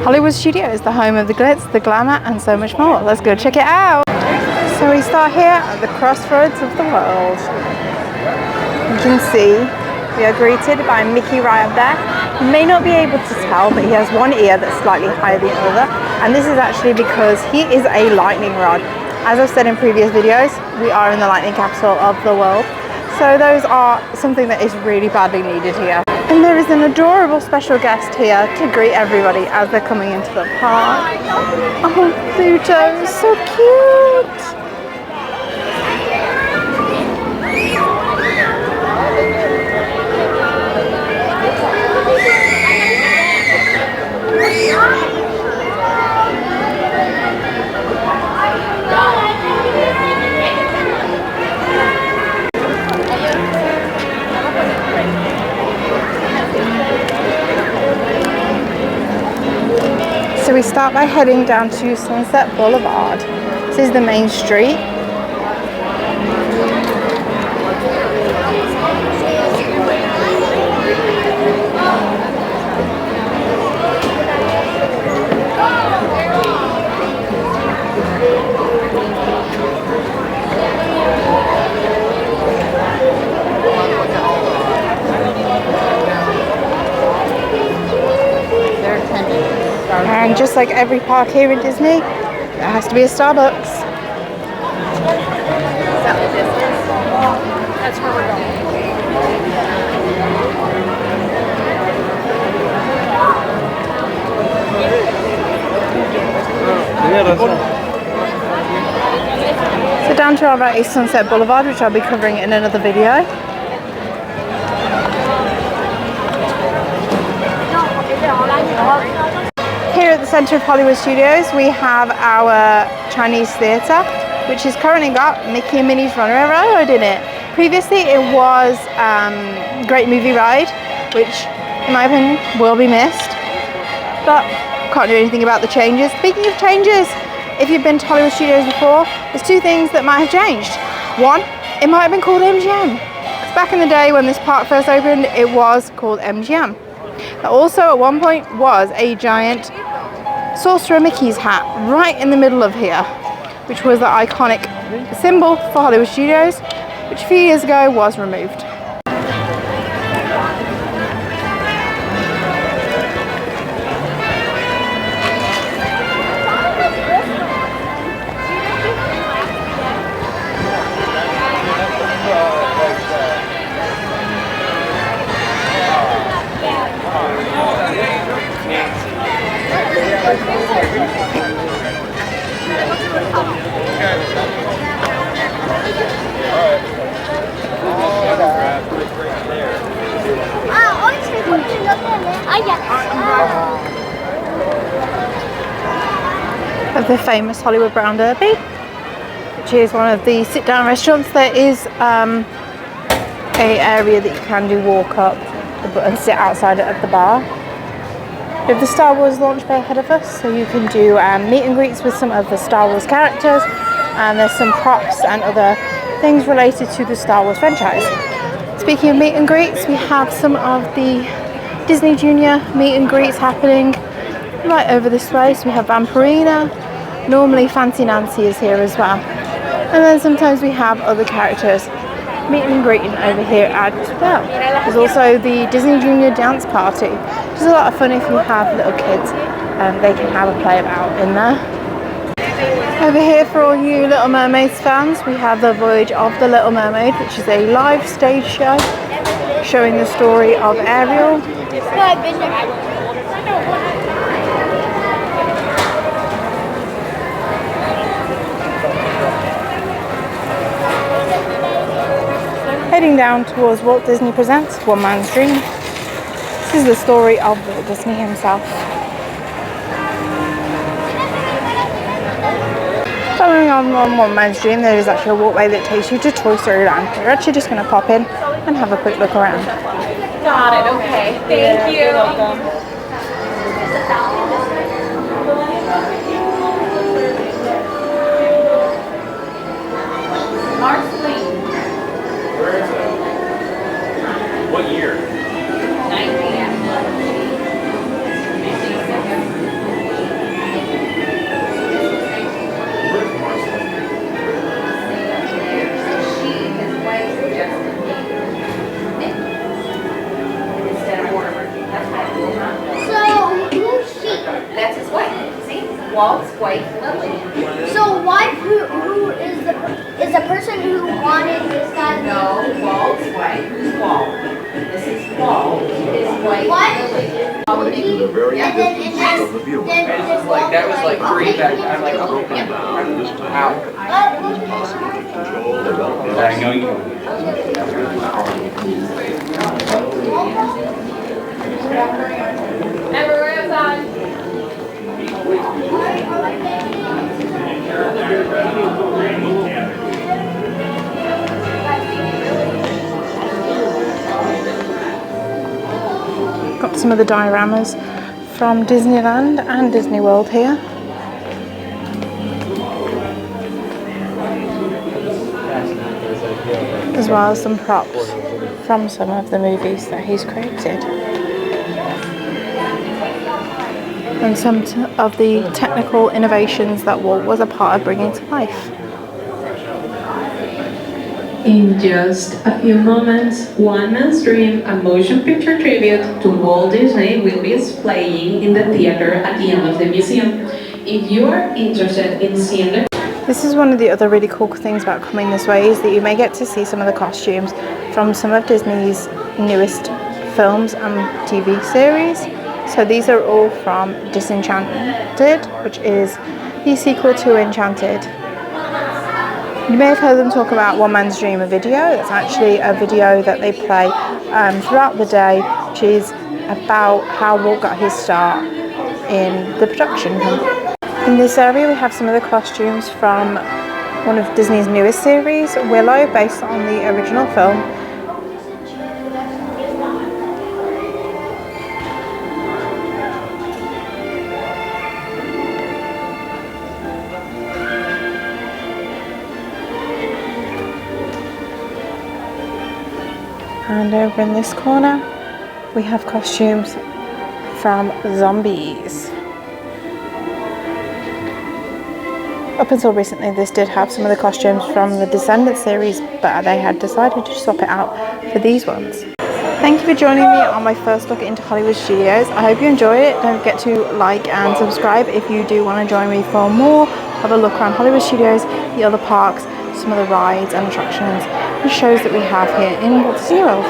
Hollywood Studios, the home of the glitz, the glamour, and so much more. Let's go check it out. So we start here at the crossroads of the world. You can see we are greeted by Mickey right up there. You may not be able to tell, but he has one ear that's slightly higher than the other, and this is actually because he is a lightning rod. As I've said in previous videos, we are in the lightning capital of the world, so those are something that is really badly needed here. And there is an adorable special guest here to greet everybody as they're coming into the park. Oh, Pluto, so cute! So we start by heading down to Sunset Boulevard. This is the main street. And just like every park here in Disney, there has to be a Starbucks. That's where we're going. So down to our right is Sunset Boulevard, which I'll be covering in another video. Here at the centre of Hollywood Studios, we have our Chinese theatre, which has currently got Mickey and Minnie's Runaway Railroad in it. Previously, it was Great Movie Ride, which, in my opinion, will be missed. But can't do anything about the changes. Speaking of changes, if you've been to Hollywood Studios before, there's two things that might have changed. One, it might have been called MGM. Because back in the day when this park first opened, it was called MGM. There also at one point was a giant Sorcerer Mickey's hat right in the middle of here, which was the iconic symbol for Hollywood Studios, which a few years ago was removed. Of the famous Hollywood Brown Derby, which is one of the sit-down restaurants. There is a area that you can do walk up and sit outside at the bar. We have the Star Wars launch bay ahead of us, so you can do meet and greets with some of the Star Wars characters, and there's some props and other things related to the Star Wars franchise. Speaking of meet and greets, we have some of the Disney Junior meet and greets happening right over this way. So we have Vampirina, normally Fancy Nancy is here as well, and then sometimes we have other characters meet and greeting over here as well. There's also the Disney Junior dance party, which is a lot of fun if you have little kids. They can have a play about in there. Over here, for all you Little Mermaids fans, we have the Voyage of the Little Mermaid, which is a live stage show showing the story of Ariel. Heading down towards Walt Disney Presents One Man's Dream. This is the story of Walt Disney himself. Following on One Man's Dream, there is actually a walkway that takes you to Toy Story Land. We're actually just going to pop in and have a quick look around. Got it, okay. Thank you. You're welcome. What year? 19. Walt's wife, Lily. So wife, who is the person who wanted this guy? No, Walt's wife. Who's Walt? This is Walt. His wife, Lily. And then That was like three back. I'm like, okay, I'm out. I know you. Everyone's on. Got some of the dioramas from Disneyland and Disney World here. As well as some props from some of the movies that he's created. And some of the technical innovations that Walt was a part of bringing to life. In just a few moments, One Man's Dream, a motion picture tribute to Walt Disney, will be displaying in the theater at the end of the museum. If you are interested in seeing the This is one of the other really cool things about coming this way, is that you may get to see some of the costumes from some of Disney's newest films and TV series. So these are all from Disenchanted, which is the sequel to Enchanted. You may have heard them talk about One Man's Dream, a video. That's actually a video that they play throughout the day, which is about how Walt got his start in the production company. In this area we have some of the costumes from one of Disney's newest series, Willow, based on the original film. And over in this corner we have costumes from Zombies. Up until recently this did have some of the costumes from the Descendants series, but they had decided to swap it out for these ones. Thank you for joining me on my first look into Hollywood Studios. I hope you enjoyed it. Don't forget to like and subscribe if you do want to join me for more of a look around Hollywood Studios, the other parks, some of the rides and attractions and shows that we have here in Walt Disney World.